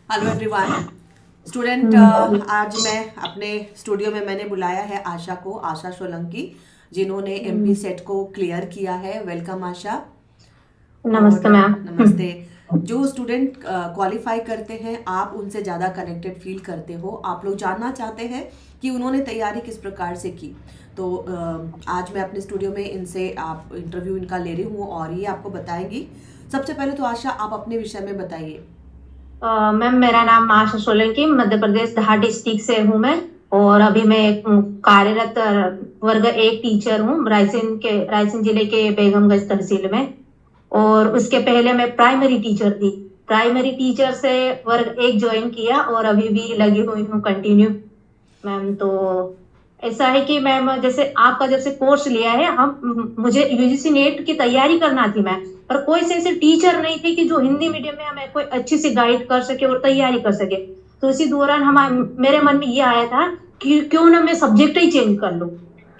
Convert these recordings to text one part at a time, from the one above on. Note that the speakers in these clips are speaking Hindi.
Hello everyone student. आज मैं अपने स्टूडियो में मैंने बुलाया है आशा को, आशा सोलंकी, जिन्होंने एमपी सेट को क्लियर किया है। वेलकम आशा। और नमस्ते मैम। नमस्ते। जो स्टूडेंट क्वालिफाई करते हैं, आप उनसे ज़्यादा कनेक्टेड फील करते हो, आप लोग जानना चाहते हैं कि उन्होंने तैयारी किस प्रकार से की। तो आज मैं अपने स्टूडियो में इनसे आप इंटरव्यू इनका ले रही हूँ और ये आपको बताएंगी। सबसे पहले तो आशा, आप अपने विषय में बताइए। मैम, मेरा नाम आशा सोलंकी, मध्य प्रदेश धार डिस्ट्रिक्ट से हूँ मैं। और अभी मैं एक कार्यरत वर्ग एक टीचर हूँ रायसेन जिले के बेगमगंज तहसील में। और उसके पहले मैं प्राइमरी टीचर थी। प्राइमरी टीचर से वर्ग एक ज्वाइन किया और अभी भी लगी हुई हूँ कंटिन्यू। मैम, तो ऐसा है कि मैम, जैसे आपका जब से कोर्स लिया है, हम मुझे यूजीसी नेट की तैयारी करना थी मैम। पर कोई से ऐसे टीचर नहीं थे कि जो हिंदी मीडियम में हमें कोई अच्छी से गाइड कर सके और तैयारी कर सके। तो इसी दौरान हम मेरे मन में ये आया था कि क्यों ना मैं सब्जेक्ट ही चेंज कर लूं,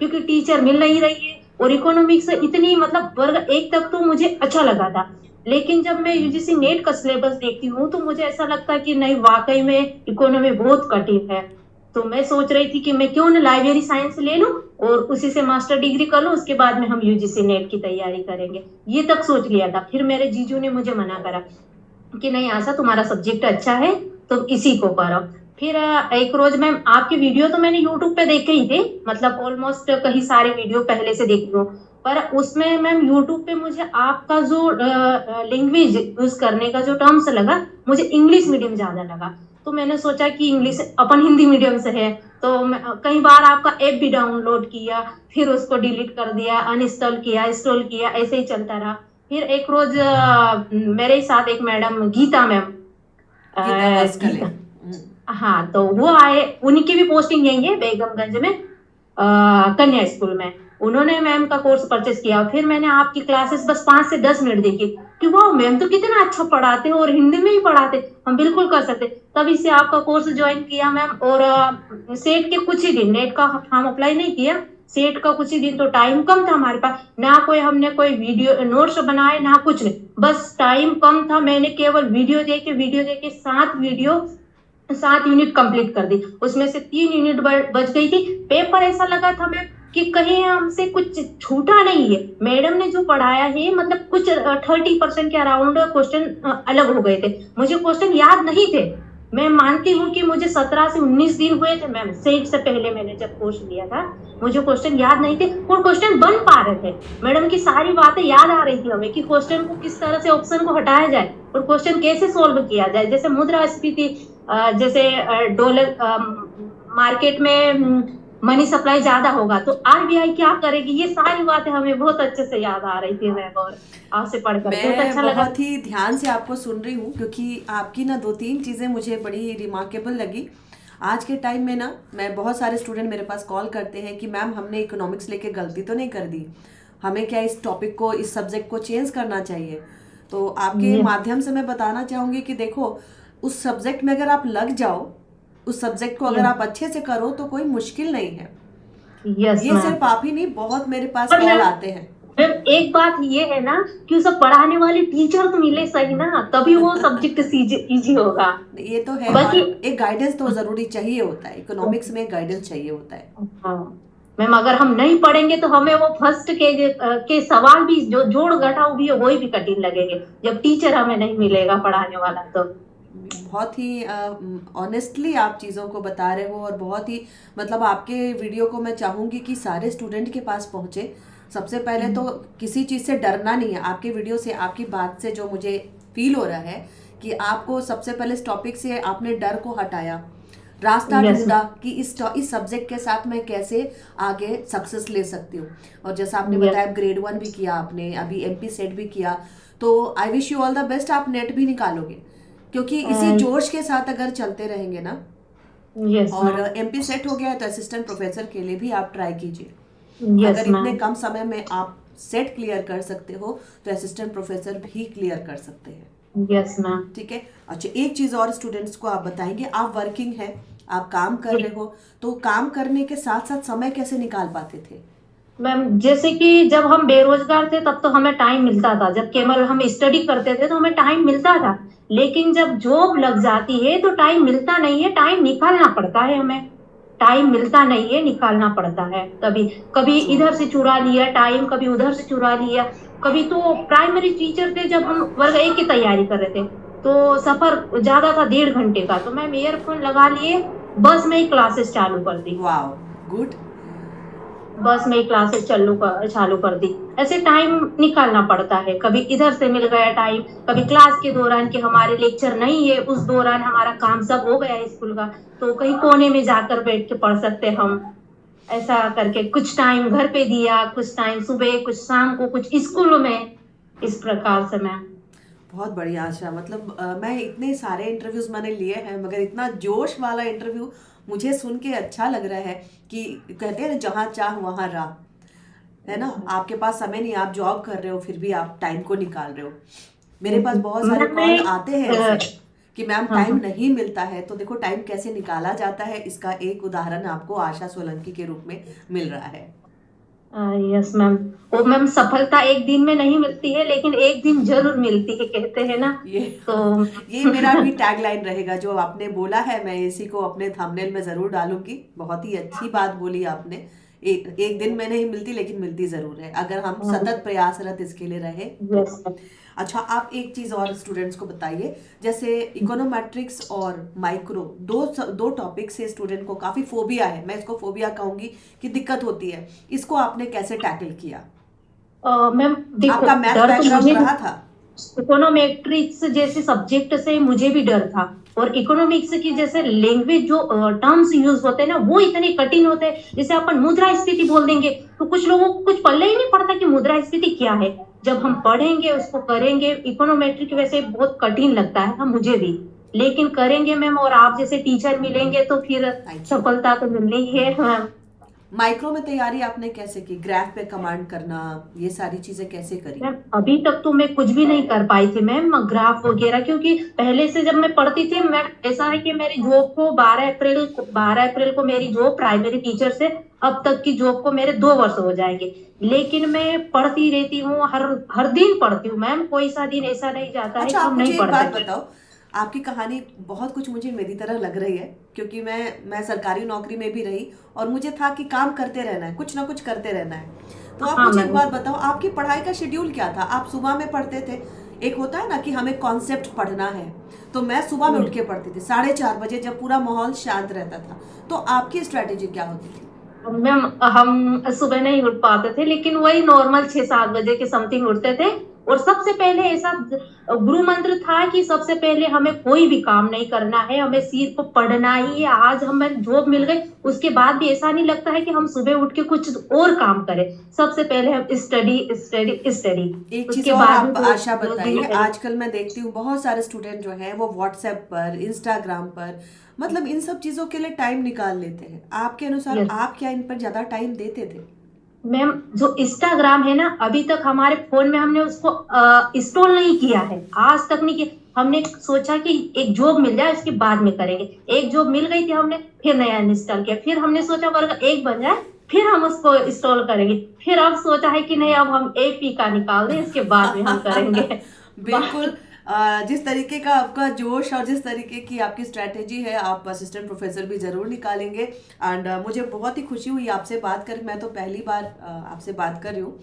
क्योंकि टीचर मिल नहीं रही है। और इकोनॉमिक्स इतनी, मतलब वर्ग एक तक तो मुझे अच्छा लगा था। लेकिन जब मैं यूजीसी नेट का सिलेबस देखती हूँ तो मुझे ऐसा लगता है कि नहीं, वाकई में इकोनॉमी बहुत कठिन है। तो मैं सोच रही थी कि मैं क्यों ना लाइब्रेरी साइंस ले लूं और उसी से मास्टर डिग्री कर लूं, उसके बाद में हम यूजीसी नेट की तैयारी करेंगे। ये तक सोच लिया था। फिर मेरे जीजू ने मुझे मना करा कि नहीं आशा, तुम्हारा सब्जेक्ट अच्छा है, तुम इसी को करो। फिर एक रोज मैम, आपकी वीडियो तो मैंने यूट्यूब पे देखे ही थे, मतलब ऑलमोस्ट कई सारे वीडियो पहले से देखी हूँ। पर उसमें मैम यूट्यूब पे मुझे आपका जो लैंग्वेज यूज करने का जो टर्म्स लगा, मुझे इंग्लिश मीडियम ज्यादा लगा। तो मैंने सोचा कि इंग्लिश अपन हिंदी मीडियम से है, तो कई बार आपका ऐप भी डाउनलोड किया, फिर उसको डिलीट कर दिया, अनइंस्टॉल किया, इंस्टॉल किया, ऐसे ही चलता रहा। फिर एक रोज मेरे साथ एक मैडम गीता मैम, गीता वास्कले। गीता, हाँ, तो वो आए। उनकी भी पोस्टिंग यही है बेगमगंज में, कन्या स्कूल में। उन्होंने मैम का कोर्स परचेस किया। फिर मैंने आपकी क्लासेस बस 5 से 10 मिनट देखी कि वाह मैम तो कितना अच्छा पढ़ाते हो और हिंदी में ही पढ़ाते, हम बिल्कुल कर सकते। तभी से आपका कोर्स ज्वाइन किया मैम। और सेट के कुछ ही दिन, नेट का हम अप्लाई नहीं किया, सेट का कुछ ही दिन, तो टाइम कम था हमारे पास ना, कोई हमने कोई वीडियो नोट्स बनाए ना कुछ नहीं, बस टाइम कम था। मैंने केवल वीडियो देखे 7 वीडियो, 7 यूनिट कंप्लीट कर दी। उसमें से 3 यूनिट बच गई थी। पेपर ऐसा लगा था मैं कि कहीं हमसे कुछ छूटा नहीं है। मैडम ने जो पढ़ाया है, मतलब कुछ 30% के अराउंड क्वेश्चन अलग हो गए थे, मुझे क्वेश्चन याद नहीं थे। मैं मानती हूँ कि मुझे 17 से 19 दिन हुए थे मैम, सेट से पहले मैंने जब कोर्स लिया था, मुझे क्वेश्चन याद नहीं थे और क्वेश्चन बन पा रहे थे। मैडम की सारी बातें याद आ रही थी हमें कि क्वेश्चन को किस तरह से, ऑप्शन को हटाया जाए और क्वेश्चन कैसे सोल्व किया जाए। जैसे मुद्रास्फीति, जैसे डॉलर मार्केट में मनी सप्लाई ज्यादा होगा तो आरबीआई क्या करेगी, ये सारी बातें हमें बहुत अच्छे से याद आ रही थी मैम। और आपसे पढ़कर बहुत मैं अच्छा लगा। बहुत ही ध्यान से आपको सुन रही हूँ, क्योंकि आपकी ना दो तीन चीज़ें मुझे बड़ी रिमार्केबल लगी। आज के टाइम में ना, मैं बहुत सारे स्टूडेंट मेरे पास कॉल करते हैं कि मैम हमने इकोनॉमिक्स लेके गलती तो नहीं कर दी, हमें क्या इस टॉपिक को, इस सब्जेक्ट को चेंज करना चाहिए। तो आपके ये माध्यम से मैं बताना चाहूँगी कि देखो, उस सब्जेक्ट में अगर आप लग जाओ, उस सब्जेक्ट को ये अगर आप अच्छे से करो तो कोई मुश्किल नहीं है। यस ये मैम। सिर्फ आप ही नहीं, बहुत मेरे पास पर कॉल मैम, आते हैं। मैम एक बात ये है ना कि उसे पढ़ाने वाले टीचर तो मिले सही ना, तभी वो सब्जेक्ट इजी होगा। ये तो है। और बाकी एक गाइडेंस तो ज़रूरी चाहिए होता है, इकोनॉमिक्स में गाइडेंस चाहिए होता है। हाँ मैम, अगर हम नहीं पढ़ेंगे तो हमें वो फर्स्ट के सवाल भी, जो जोड़ घटाव भी है, वही भी कठिन लगेंगे जब टीचर हमें नहीं मिलेगा पढ़ाने वाला तो। बहुत ही ऑनेस्टली आप चीज़ों को बता रहे हो, और बहुत ही मतलब आपके वीडियो को मैं चाहूँगी कि सारे स्टूडेंट के पास पहुँचे। सबसे पहले तो किसी चीज़ से डरना नहीं है। आपके वीडियो से, आपकी बात से जो मुझे फील हो रहा है कि आपको सबसे पहले इस टॉपिक से आपने डर को हटाया, रास्ता यस ढूंढा कि इस सब्जेक्ट के साथ मैं कैसे आगे सक्सेस ले सकती हूँ। और जैसा आपने यस बताया, ग्रेड 1 भी किया आपने, अभी एमपी सेट भी किया, तो आई wish you all the best. आप नेट भी निकालोगे, क्योंकि इसी जोश के साथ अगर चलते रहेंगे ना, यस और मैम। एमपी सेट हो गया है तो असिस्टेंट प्रोफेसर के लिए भी आप ट्राई कीजिए। यस अगर इतने मैम। कम समय में आप सेट क्लियर कर सकते हो तो असिस्टेंट प्रोफेसर भी क्लियर कर सकते हैं। Yes ma'am. ठीक है। अच्छा, एक चीज़ और स्टूडेंट्स को आप बताएंगे, आप वर्किंग है, आप काम कर रहे हो, तो काम करने के साथ साथ समय कैसे निकाल पाते थे? मैम जैसे कि जब हम बेरोजगार थे तब तो हमें टाइम मिलता था, जब केवल हम स्टडी करते थे तो हमें टाइम मिलता था। लेकिन जब जॉब लग जाती है तो टाइम मिलता नहीं है, टाइम निकालना पड़ता है हमें। टाइम मिलता नहीं है, निकालना पड़ता है। कभी कभी ट्रू। इधर से चुरा लिया टाइम, कभी उधर से चुरा लिया। कभी तो प्राइमरी टीचर थे, जब हम वर्ग एक की तैयारी कर रहे थे तो सफर ज्यादा था 1.5 घंटे का, तो मैम ईयरफोन लगा लिए, बस में ही क्लासेस चालू कर दी। वाओ। गुड। बस में ही क्लासेस चालू कर दी। ऐसे टाइम निकालना पड़ता है, कभी इधर से मिल गया टाइम, कभी क्लास के दौरान कि हमारे लेक्चर नहीं है, उस दौरान हमारा काम सब हो गया है स्कूल का, तो कहीं कोने में जाकर बैठ के पढ़ सकते हम। ऐसा करके कुछ टाइम घर पे दिया, कुछ टाइम सुबह, कुछ शाम को, कुछ स्कूल में, इस प्रकार से मैं। बहुत बढ़िया आशा। मतलब मैं इतने सारे इंटरव्यूज मैंने लिए हैं मगर इतना जोश वाला इंटरव्यू मुझे सुन के अच्छा लग रहा है कि कहते हैं ना जहाँ चाह वहाँ राह। है ना, आपके पास समय नहीं, आप जॉब कर रहे हो फिर भी आप टाइम को निकाल रहे हो। मेरे पास बहुत सारे मैम कॉल मैं आते हैं ऐसे कि मैम हाँ टाइम हाँ। नहीं मिलता है। तो देखो टाइम कैसे निकाला जाता है, इसका एक उदाहरण आपको आशा सोलंकी के रूप में मिल रहा है। Yes ma'am. वो मैम सफलता एक दिन में नहीं मिलती है, लेकिन एक दिन जरूर मिलती है, कहते हैं ना। ये तो ये मेरा भी टैगलाइन रहेगा जो आपने बोला है, मैं इसी को अपने थंबनेल में जरूर डालूंगी। बहुत ही अच्छी बात बोली आपने। एक एक दिन में नहीं मिलती लेकिन मिलती जरूर है अगर हम सतत प्रयासरत इसके लिए रहे तो। यस अच्छा, आप एक चीज और स्टूडेंट्स को बताइए। जैसे इकोनोमेट्रिक्स और माइक्रो दो दो टॉपिक से स्टूडेंट को काफी फोबिया है, मैं इसको फोबिया कहूंगी कि दिक्कत होती है। इसको आपने कैसे टैकल किया? मैम देखो, आपका मैथ डर तो बैकग्राउंड मुझे रहा था? इकोनॉमेट्रिक्स जैसे सब्जेक्ट से मुझे भी डर था। और इकोनॉमिक्स की जैसे लैंग्वेज जो टर्म्स यूज होते हैं ना, वो इतने कठिन होते हैं। जैसे अपन मुद्रास्फीति बोल देंगे तो कुछ लोगों को कुछ पल्ले ही नहीं पड़ता कि मुद्रास्फीति क्या है। जब हम पढ़ेंगे उसको करेंगे, इकोनॉमेट्रिक वैसे बहुत कठिन लगता है, हम मुझे भी, लेकिन करेंगे मैम, और आप जैसे टीचर मिलेंगे तो फिर थैंक यू। सफलता तो मिलनी ही है मैम। माइक्रो में तैयारी आपने कैसे की? ग्राफ पे कमांड करना, ये सारी चीजें कैसे करी? मैम अभी तक तो मैं कुछ भी नहीं कर पाई थी मैम, ग्राफ वगैरह, क्योंकि पहले से जब मैं पढ़ती थी मैम, ऐसा है कि मेरी जॉब को 12 अप्रैल को मेरी जॉब प्राइमरी टीचर से अब तक की जॉब को मेरे 2 वर्ष हो जाएंगे। लेकिन मैं पढ़ती रहती हूँ, हर हर दिन पढ़ती हूँ मैम, कोई सा दिन ऐसा नहीं जाता है अच्छा, कि हम आप नहीं मुझे एक बात पढ़ते। बताओ। आपकी कहानी बहुत कुछ मुझे मेरी तरह लग रही है क्योंकि मैं सरकारी नौकरी में भी रही और मुझे था कि काम करते रहना है, कुछ ना कुछ करते रहना है। तो आप हाँ मुझे एक मैम। बात बताओ, आपकी पढ़ाई का शेड्यूल क्या था? आप सुबह में पढ़ते थे? एक होता है ना कि हमें कॉन्सेप्ट पढ़ना है, तो मैं सुबह में उठ के पढ़ती थी 4:30 बजे जब पूरा माहौल शांत रहता था। तो आपकी स्ट्रैटेजी क्या होती थी? मैम हम सुबह नहीं उठ पाते थे, लेकिन वही नॉर्मल 6-7 बजे के समथिंग उठते थे। और सबसे पहले ऐसा गुरु मंत्र था कि सबसे पहले हमें कोई भी काम नहीं करना है, हमें सिर्फ पढ़ना ही है। आज हमें जॉब मिल गई, उसके बाद भी ऐसा नहीं लगता है कि हम सुबह उठ के कुछ और काम करें। सबसे पहले हम स्टडी स्टडी स्टडी, एक चीज उसके और बाद में आप जो आशा जो बताइए, दिनचर्या। आजकल मैं देखती हूँ बहुत सारे स्टूडेंट जो हैं वो व्हाट्सएप पर, इंस्टाग्राम पर, मतलब इन सब चीजों के लिए टाइम निकाल लेते हैं। आपके अनुसार यस आप क्या इन पर ज्यादा टाइम देते थे? मैम, जो इंस्टाग्राम है ना, अभी तक हमारे फोन में हमने उसको इंस्टॉल नहीं किया है, आज तक नहीं किया। हमने सोचा कि एक जॉब मिल जाए उसके बाद में करेंगे। एक जॉब मिल गई थी, हमने फिर नया इंस्टॉल किया। फिर हमने सोचा वर्ग एक बन जाए, फिर हम उसको इंस्टॉल करेंगे। फिर अब सोचा है कि नहीं, अब हम एपी का निकाल दें, इसके बाद में हम करेंगे। बिल्कुल। जिस तरीके का आपका जोश और जिस तरीके की आपकी स्ट्रैटेजी है, आप असिस्टेंट प्रोफेसर भी जरूर निकालेंगे। एंड मुझे बहुत ही खुशी हुई आपसे बात कर। मैं तो पहली बार आपसे बात कर रही हूँ।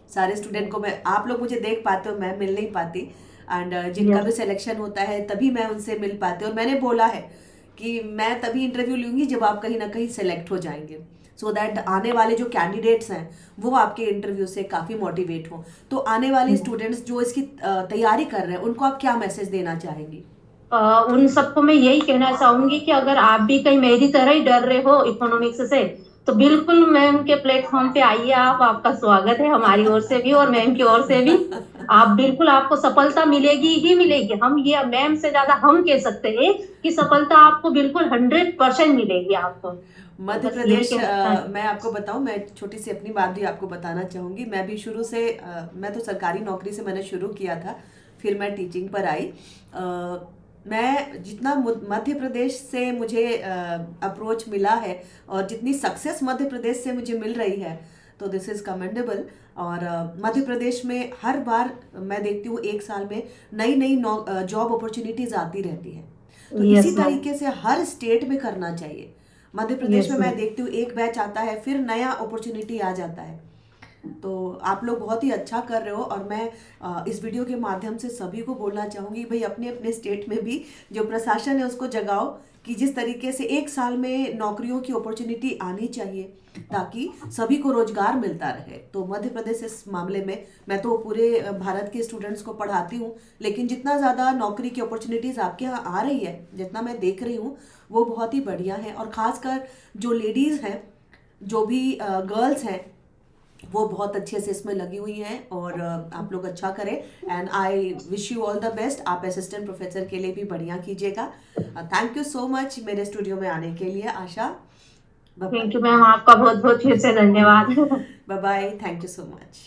सारे स्टूडेंट को मैं, आप लोग मुझे देख पाते हो, मैं मिल नहीं पाती। एंड जिनका यस भी सिलेक्शन होता है तभी मैं उनसे मिल पाती हूँ। और मैंने बोला है कि मैं तभी इंटरव्यू लूंगी जब आप कहीं ना कहीं सेलेक्ट हो जाएंगे, सो दैट आने वाले जो कैंडिडेट्स हैं वो आपके इंटरव्यू से काफ़ी मोटिवेट हो। तो आने वाले स्टूडेंट्स जो इसकी तैयारी कर रहे हैं उनको आप क्या मैसेज देना चाहेंगी? उन सबको मैं यही कहना चाहूंगी कि अगर आप भी कहीं मेरी तरह ही डर रहे हो इकोनॉमिक्स से, तो बिल्कुल मैम के प्लेटफॉर्म पे आइए। आप, आपका स्वागत है हमारी ओर से भी और मैम की ओर से भी। आप बिल्कुल, आपको सफलता मिलेगी ही मिलेगी। हम ये मैम से ज्यादा हम कह सकते हैं कि सफलता आपको बिल्कुल 100% मिलेगी आपको। मध्य बस यही प्रदेश, कहना है। मैं आपको बताऊं, मैं छोटी सी अपनी बात भी आपको बताना चाहूंगी। मैं भी शुरू से मैं तो सरकारी नौकरी से मैंने शुरू किया था, फिर मैं टीचिंग पर आई। मैं जितना मध्य प्रदेश से मुझे अप्रोच मिला है और जितनी सक्सेस मध्य प्रदेश से मुझे मिल रही है, तो दिस इज़ कमेंडेबल। और मध्य प्रदेश में हर बार मैं देखती हूँ 1 साल में नई नई जॉब अपॉर्चुनिटीज़ आती रहती हैं। तो इसी यस मैम। तरीके से हर स्टेट में करना चाहिए। मध्य प्रदेश यस में मैं मैम। देखती हूँ एक बैच आता है, फिर नया अपॉर्चुनिटी आ जाता है। तो आप लोग बहुत ही अच्छा कर रहे हो, और मैं इस वीडियो के माध्यम से सभी को बोलना चाहूँगी, भाई अपने अपने स्टेट में भी जो प्रशासन है उसको जगाओ कि जिस तरीके से 1 साल में नौकरियों की अपॉर्चुनिटी आनी चाहिए ताकि सभी को रोजगार मिलता रहे। तो मध्य प्रदेश इस मामले में, मैं तो पूरे भारत के स्टूडेंट्स को पढ़ाती हूँ, लेकिन जितना ज़्यादा नौकरी की अपॉर्चुनिटीज़ आपके यहाँ आ रही है, जितना मैं देख रही हूँ, वो बहुत ही बढ़िया है। और ख़ासकर जो लेडीज़ हैं, जो भी गर्ल्स हैं, वो बहुत अच्छे से इसमें लगी हुई हैं, और आप लोग अच्छा करें। And I wish you all the best. आप असिस्टेंट प्रोफेसर के लिए भी बढ़िया कीजिएगा। थैंक यू सो मच मेरे स्टूडियो में आने के लिए, Asha. Bye thank you ma'am, आपका बहुत बहुत फिर से धन्यवाद। Bye. Thank you so much.